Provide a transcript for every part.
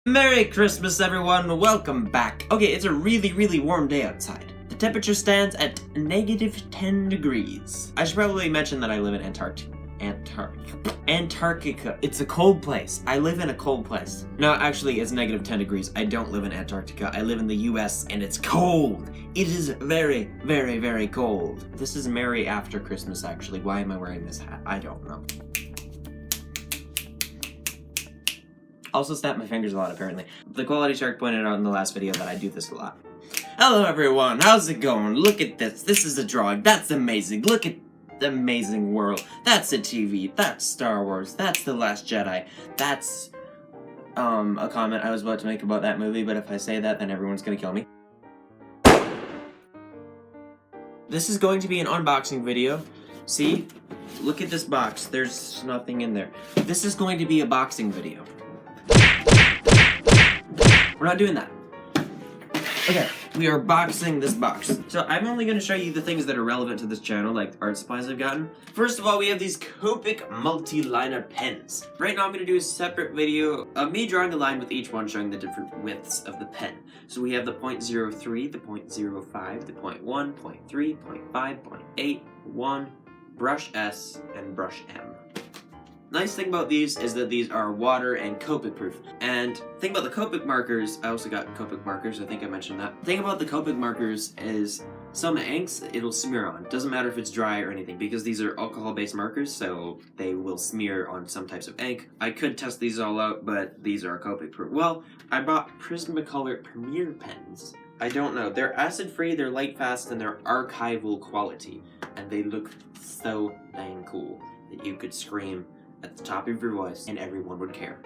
Merry Christmas, everyone! Welcome back. Okay, it's a really warm day outside. The temperature stands at -10 degrees. I should probably mention that I live in Antarctica. It's a cold place. I live in a cold place. No, actually, it's -10 degrees. I don't live in Antarctica. I live in the US, and it's cold. It is very cold. This is Merry After Christmas, actually. Why am I wearing this hat? I don't know. Also snap my fingers a lot, apparently. The Quality Shark pointed out in the last video that I do this a lot. Hello, everyone. How's it going? Look at this. This is a drawing. That's amazing. Look at the amazing world. That's a TV. That's Star Wars. That's The Last Jedi. That's, a comment I was about to make about that movie, but if I say that, then everyone's gonna kill me. This is going to be an unboxing video. See? Look at this box. There's nothing in there. This is going to be a boxing video. We're not doing that. Okay, we are boxing this box. So I'm only going to show you the things that are relevant to this channel, like art supplies I've gotten. First of all, we have these Copic multi-liner pens. Right now I'm going to do a separate video of me drawing a line with each one showing the different widths of the pen. So we have the 0.03, the 0.05, the 0.1, 0.3, 0.5, 0.8, 1, brush S, and brush M. Nice thing about these is that these are water and Copic proof. And thing about the Copic markers, I also got Copic markers, I think I mentioned that. Thing about the Copic markers is some inks it'll smear on. Doesn't matter if it's dry or anything, because these are alcohol-based markers, so they will smear on some types of ink. I could test these all out, but these are Copic proof. Well, I bought Prismacolor Premier pens. I don't know, they're acid-free, they're light-fast, and they're archival quality. And they look so dang cool that you could scream at the top of your voice, and everyone would care.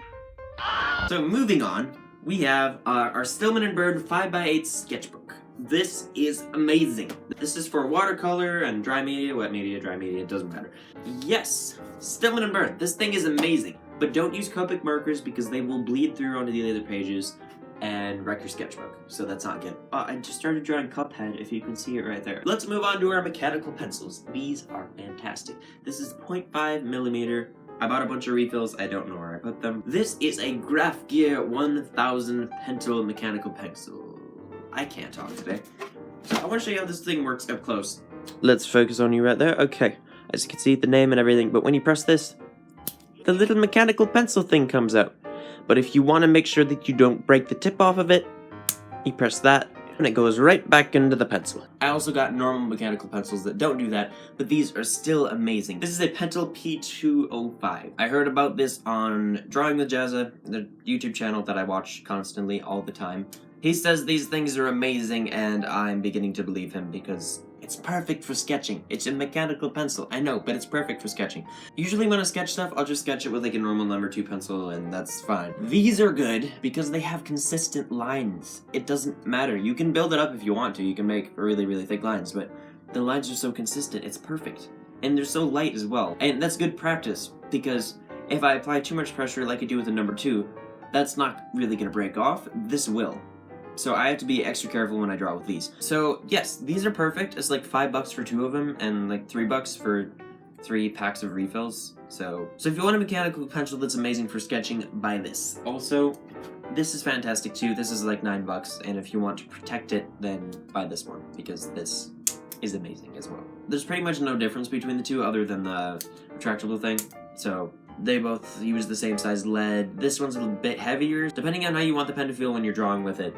So moving on, we have our Stillman & Bird 5x8 sketchbook. This is amazing. This is for watercolor and dry media, wet media, dry media, it doesn't matter. Yes, Stillman & Bird, this thing is amazing. But don't use Copic markers because they will bleed through onto the other pages and wreck your sketchbook, so that's not good. I just started drawing Cuphead, if you can see it right there. Let's move on to our mechanical pencils. These are fantastic. This is 0.5mm. I bought a bunch of refills, I don't know where I put them. This is a Graph Gear 1000 Pentel mechanical pencil. I can't talk today. So I want to show you how this thing works up close. Let's focus on you right there. Okay, as you can see, the name and everything, but when you press this, the little mechanical pencil thing comes out. But if you want to make sure that you don't break the tip off of it, you press that, and it goes right back into the pencil. I also got normal mechanical pencils that don't do that, but these are still amazing. This is a Pentel P205. I heard about this on Drawing with Jazza, the YouTube channel that I watch constantly all the time. He says these things are amazing, and I'm beginning to believe him because it's perfect for sketching. It's a mechanical pencil, I know, but it's perfect for sketching. Usually when I sketch stuff, I'll just sketch it with like a normal number 2 pencil, and that's fine. These are good because they have consistent lines. It doesn't matter. You can build it up if you want to. You can make really thick lines, but the lines are so consistent, it's perfect. And they're so light as well. And that's good practice, because if I apply too much pressure like I do with the number 2, that's not really gonna break off. This will. So I have to be extra careful when I draw with these. So yes, these are perfect. It's like $5 for 2 of them and like $3 for 3 packs of refills. So if you want a mechanical pencil that's amazing for sketching, buy this. Also, this is fantastic too. This is like $9, and if you want to protect it, then buy this one because this is amazing as well. There's pretty much no difference between the two other than the retractable thing. So they both use the same size lead. This one's a little bit heavier. Depending on how you want the pen to feel when you're drawing with it,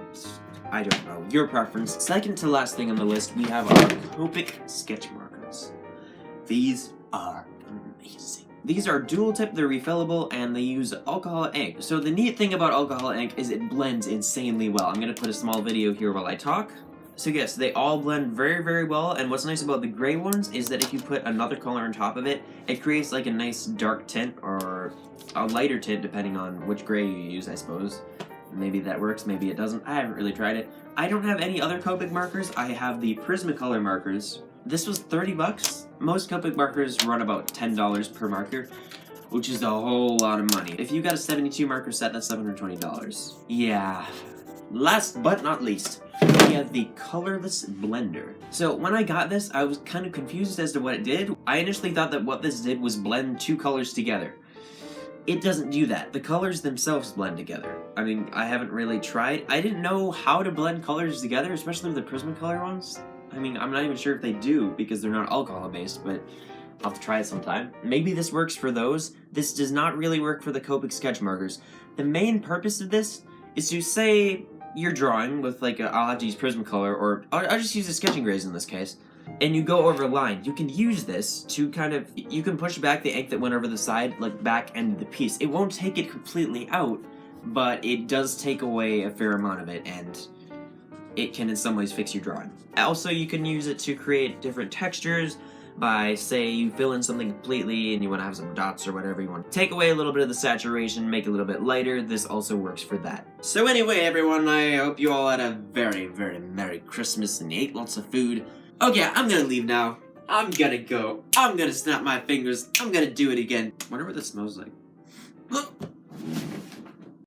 I don't know, your preference. Second to last thing on the list, we have our Copic sketch markers. These are amazing. These are dual tip, they're refillable, and they use alcohol ink. So the neat thing about alcohol ink is it blends insanely well. I'm gonna put a small video here while I talk. So yes, they all blend very well, and what's nice about the gray ones is that if you put another color on top of it, it creates like a nice dark tint, or a lighter tint depending on which gray you use, I suppose. Maybe that works, maybe it doesn't. I haven't really tried it. I don't have any other Copic markers. I have the Prismacolor markers. This was $30. Most Copic markers run about $10 per marker, which is a whole lot of money. If you got a 72 marker set, that's $720. Yeah. Last but not least, we have the colorless blender. So when I got this, I was kind of confused as to what it did. I initially thought that what this did was blend 2 colors together. It doesn't do that. The colors themselves blend together. I mean, I haven't really tried. I didn't know how to blend colors together, especially with the Prismacolor ones. I mean, I'm not even sure if they do because they're not alcohol-based, but I'll have to try it sometime. Maybe this works for those. This does not really work for the Copic sketch markers. The main purpose of this is to say you're drawing with like I'll have to use Prismacolor, or I'll just use a sketching grays in this case, and you go over a line. You can use this to kind of, you can push back the ink that went over the side, like back end of the piece. It won't take it completely out, but it does take away a fair amount of it, and it can in some ways fix your drawing. Also, you can use it to create different textures by, say, you fill in something completely and you want to have some dots or whatever you want. Take away a little bit of the saturation, make it a little bit lighter. This also works for that. So anyway, everyone, I hope you all had a very, very Merry Christmas and ate lots of food. Okay, I'm gonna leave now. I'm gonna go. I'm gonna snap my fingers. I'm gonna do it again. Wonder what this smells like.